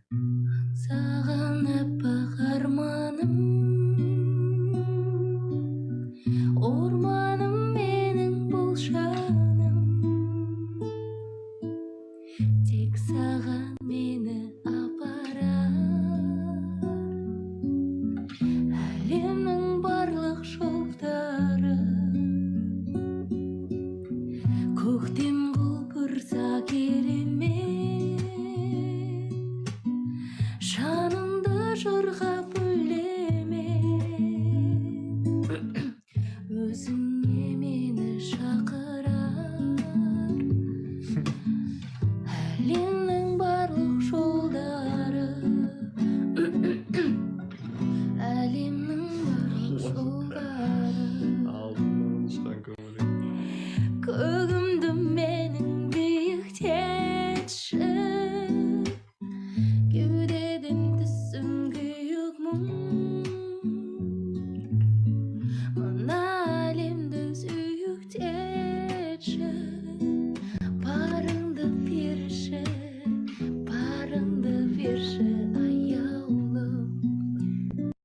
Саған аппақ арманым, орманым менің бұл жаным, тек саған мені апарар. Әлемнің барлық жолдары, көктем құлпырса керемет, жанымды жырға